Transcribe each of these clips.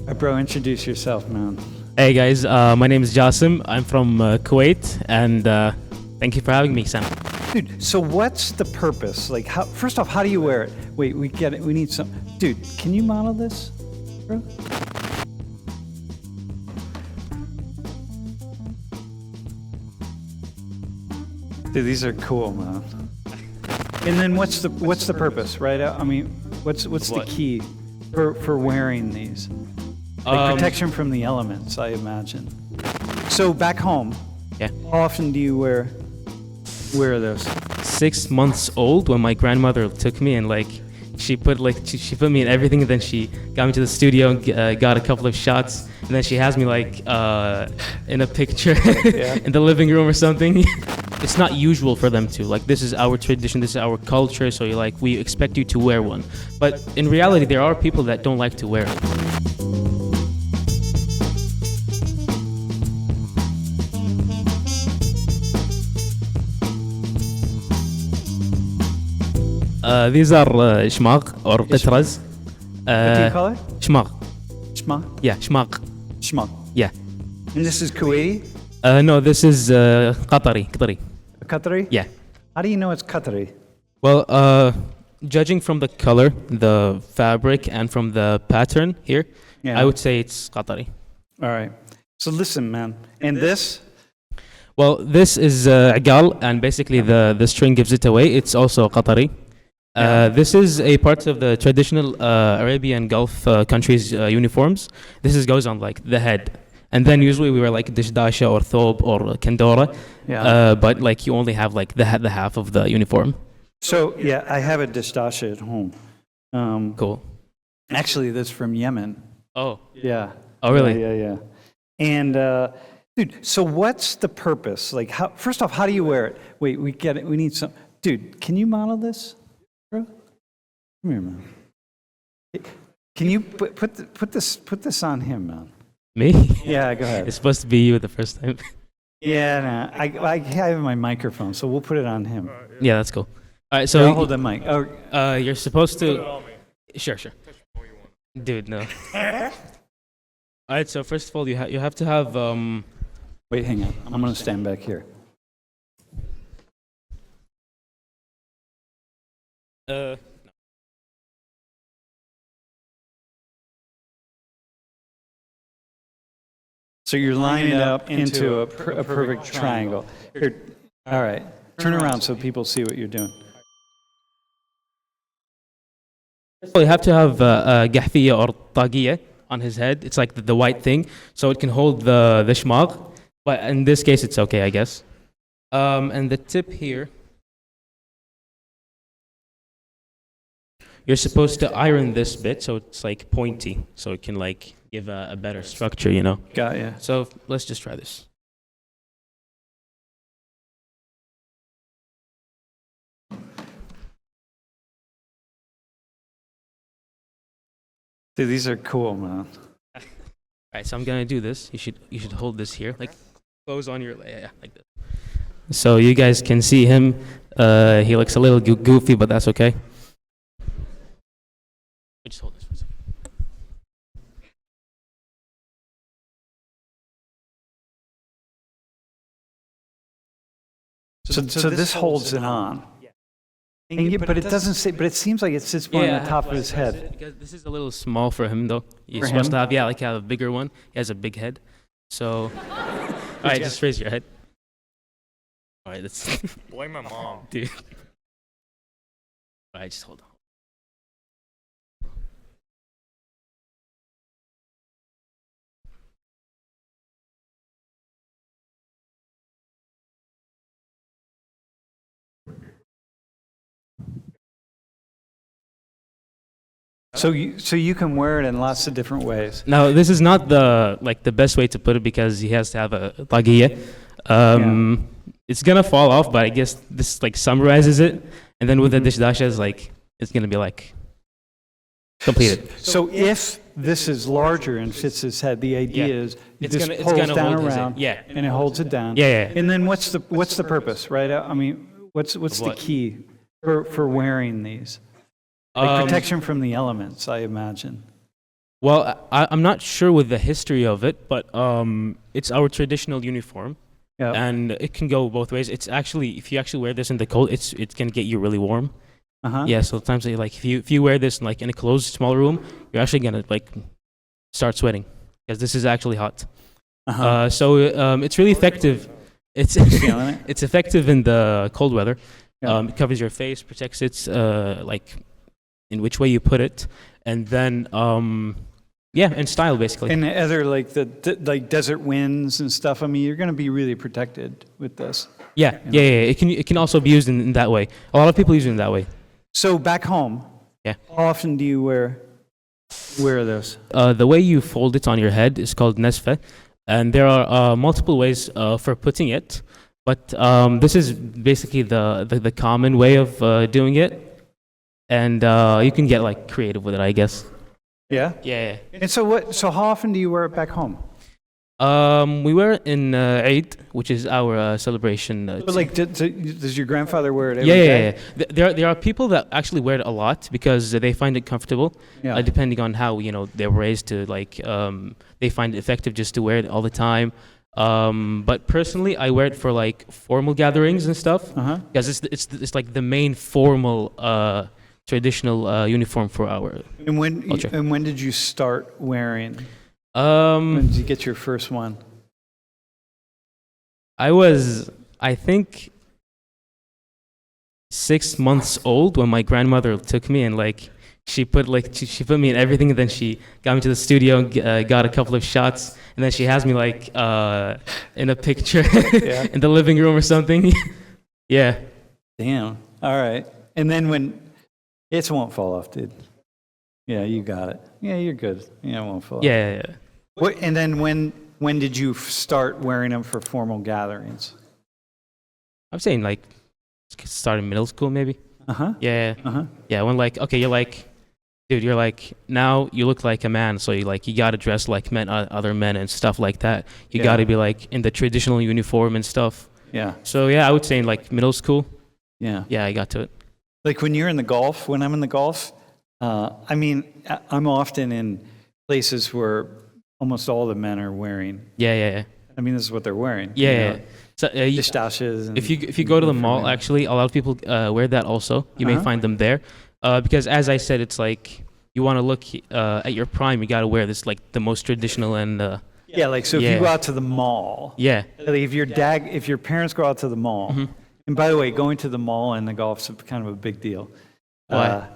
Bro, introduce yourself, man. Hey guys, my name is Jasim. I'm from Kuwait, and thank you for having me, Sam. Dude, so what's the purpose? Like, first off, how do you wear it? Wait, we get it. We need some. Dude, can you model this, bro? Dude, these are cool, man. And then what's the purpose, right? I mean, what's the key for wearing these? Like protection from the elements, I imagine. So back home, Yeah. how often do you wear those? 6 months old when my grandmother took me, and she put me in everything, and then she got me to the studio and got a couple of shots, and then she has me in a picture in the living room or something. It's not usual for them to, this is our tradition, this is our culture, so we expect you to wear one. But in reality, there are people that don't like to wear it. These are shmaq or qitras. What do you call it? Shmaq. Shma? Yeah, shmaq. Shma. Yeah. And this is Kuwaiti? No, this is Qatari. Qatari? Yeah. How do you know it's Qatari? Well, judging from the color, the fabric, and from the pattern here, Yeah. I would say it's Qatari. All right. So listen, man. And this? Well, this is igal, and basically the string gives it away. It's also Qatari. This is a part of the traditional Arabian Gulf countries' uniforms. This goes on the head. And then usually we wear dishdasha or thob or kendora. Yeah. But you only have the half of the uniform. So, yeah, I have a dishdasha at home. Cool. Actually, that's from Yemen. Oh. Yeah. Oh, really? Yeah. And, dude, so what's the purpose? First off, how do you wear it? Wait, we get it. We need some. Dude, can you model this, bro? Come here, man. Can you put this on him, man? Me? Yeah, go ahead. It's supposed to be you the first time. Yeah, no, I have my microphone, so we'll put it on him. Yeah, that's cool. All right, So so I'll hold the mic. Oh, you're supposed to. Sure. Dude, no. All right, so first of all, you have to have wait, hang on. I'm gonna stand back here. So you're lining it up into a perfect triangle. Here, all right. Turn around so people see what you're doing. you have to have gahfiya or tagiya on his head. It's like the white thing, so it can hold the shmaq. But in this case, it's okay, I guess. And the tip here, you're supposed to iron this bit so it's pointy, so it can give a better structure, Got ya. So let's just try this. Dude, these are cool, man. All right, so I'm gonna do this. You should hold this here, close on your like this. So you guys can see him. He looks a little goofy, but that's okay. Just hold this for a second. So this holds it on. But it doesn't say. But it seems like it sits more on the top of his head. Because this is a little small for him, though. You're For supposed him? to have a bigger one. He has a big head. So, all right, just raise your head. All right, that's Blame my mom. dude. All right, just hold on. So you can wear it in lots of different ways. Now, this is not the best way to put it because he has to have a tagiya. It's gonna fall off, but I guess this summarizes it. And then with the dishdashas, it's gonna be completed. So if this is larger and fits his head, the idea is It's this gonna- pulls gonna down hold his around, head. Yeah. and it holds it down. Yeah. And then what's the purpose, right? I mean, what's the what? key for wearing these? Protection from the elements, I imagine. Well, I'm not sure with the history of it, but it's our traditional uniform, Yeah. and it can go both ways. It's actually, if you actually wear this in the cold, it can get you really warm. Uh-huh. Yeah, so sometimes like if you wear this like in a closed small room, you're actually gonna like start sweating because this is actually hot. Uh-huh. So it's really effective. It's Feeling it? it's effective in the cold weather. Yeah. It covers your face, protects it, like in which way you put it, and then yeah, and style basically. And the other like like desert winds and stuff. I mean, you're going to be really protected with this. Yeah. It can also be used in that way. A lot of people use it in that way. So back home, Yeah. how often do you wear this? The way you fold it on your head is called nesfe, and there are multiple ways for putting it, but this is basically the common way of doing it, and you can get like creative with it, I guess. Yeah. Yeah. And so how often do you wear it back home? We wear it in Eid, which is our celebration. But like, does your grandfather wear it every Yeah. day? There are people that actually wear it a lot because they find it comfortable. Yeah. Depending on how they were raised to like, they find it effective just to wear it all the time. But personally, I wear it for like formal gatherings and stuff Uh-huh. because it's like the main formal traditional uniform for our culture. And when did you start wearing? When did you get your first one? I think 6 months old when my grandmother took me and like she put me in everything, and then she got me to the studio and got a couple of shots, and then she has me like in a picture Yeah. in the living room or something. Yeah. Damn. All right. And then when it won't fall off, dude. Yeah, you got it. Yeah, you're good. Yeah, it won't fall off. Yeah. And then when did you start wearing them for formal gatherings? I'm saying like start in middle school maybe. Uh-huh. Yeah. Uh-huh. Yeah, when like okay, you're like, dude, you're like now you look like a man, so you gotta dress like men, other men and stuff like that. You Yeah. gotta be like in the traditional uniform and stuff. Yeah. So yeah, I would say in like middle school. Yeah. Yeah, I got to it. Like when you're in the golf, when I'm in the golf, I mean, I'm often in places where almost all the men are wearing. Yeah. I mean, this is what they're wearing. Yeah. So Pistaches. And if you go to the mall, actually, a lot of people wear that also. You may Uh-huh. find them there, because as I said, it's like you want to look at your prime. You got to wear this like the most traditional and Yeah, like so if Yeah. you go out to the mall, yeah. like if your parents go out to the mall, Mhm. and by the way, going to the mall and the golf's kind of a big deal. Why?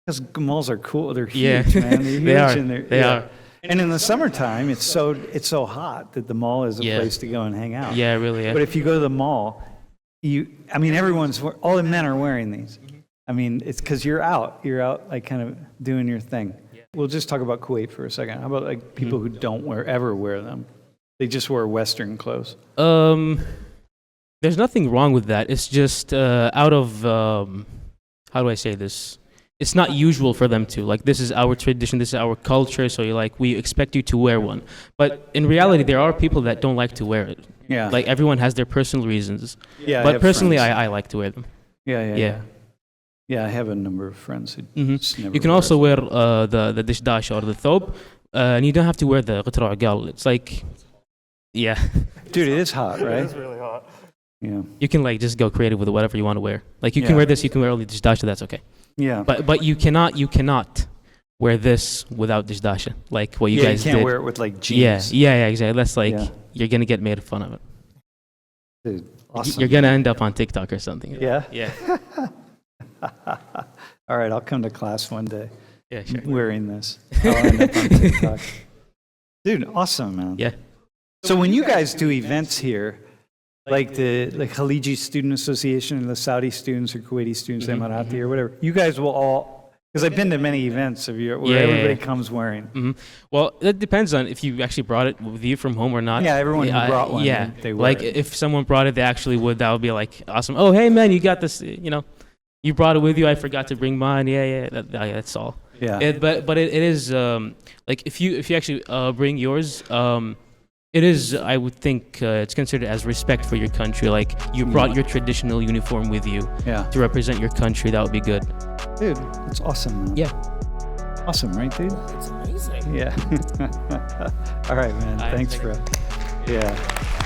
Because malls are cool. They're huge, Yeah. man. They're huge. They are. And They are. And in the summertime, it's so hot that the mall is a Yeah. place to go and hang out. Yeah, really. Yeah. But if you go to the mall, I mean, all the men are wearing these. I mean, it's because you're out like kind of doing your thing. We'll just talk about Kuwait for a second. How about like people who don't ever wear them? They just wear Western clothes. There's nothing wrong with that. It's just out of how do I say this? It's not usual for them to. Like, this is our tradition, this is our culture, so we expect you to wear one. But in reality, there are people that don't like to wear it. Yeah. Like, everyone has their personal reasons. Yeah. I But have personally, friends. I like to wear them. Yeah. Yeah, I have a number of friends who Mhm. just never You can wear also it. wear the dishdash or the thobe, and you don't have to wear the qitra gal. It's like, yeah. Dude, it is hot, right? It's really hot. Yeah. You can like just go creative with whatever you want to wear. Like, you can Yeah. wear this, you can wear only dishdash, that's okay. Yeah. But you cannot wear this without dishdasha, like what you yeah, guys you can't did. wear it with like jeans. Yeah, exactly. That's like Yeah. you're gonna get made fun of it. Dude, awesome. You're gonna end up on TikTok or something. Yeah. Yeah. All right, I'll come to class one day Yeah. Sure. wearing this. I'll end up on TikTok. Dude, awesome, man. Yeah. So when you guys do events here, like the Khaliji Student Association and the Saudi students or Kuwaiti students, Emirati or whatever, you guys will all, because I've been to many events of your where Yeah, yeah, everybody yeah. comes wearing. Hmm. Well, it depends on if you actually brought it with you from home or not. Yeah, everyone who brought one, Yeah. they wear Like it. if someone brought it, they actually would. That would be like awesome. Oh, hey man, you got this. You brought it with you. I forgot to bring mine. Yeah. That's all. Yeah. But it is like if you actually bring yours, it is, I would think, it's considered as respect for your country. Like you brought your traditional uniform with you Yeah. to represent your country. That would be good. Dude, it's awesome, man. Yeah. Awesome, right, dude? It's amazing. confusing. Yeah. All right, man. All right, Thanks, thank bro. you. Yeah.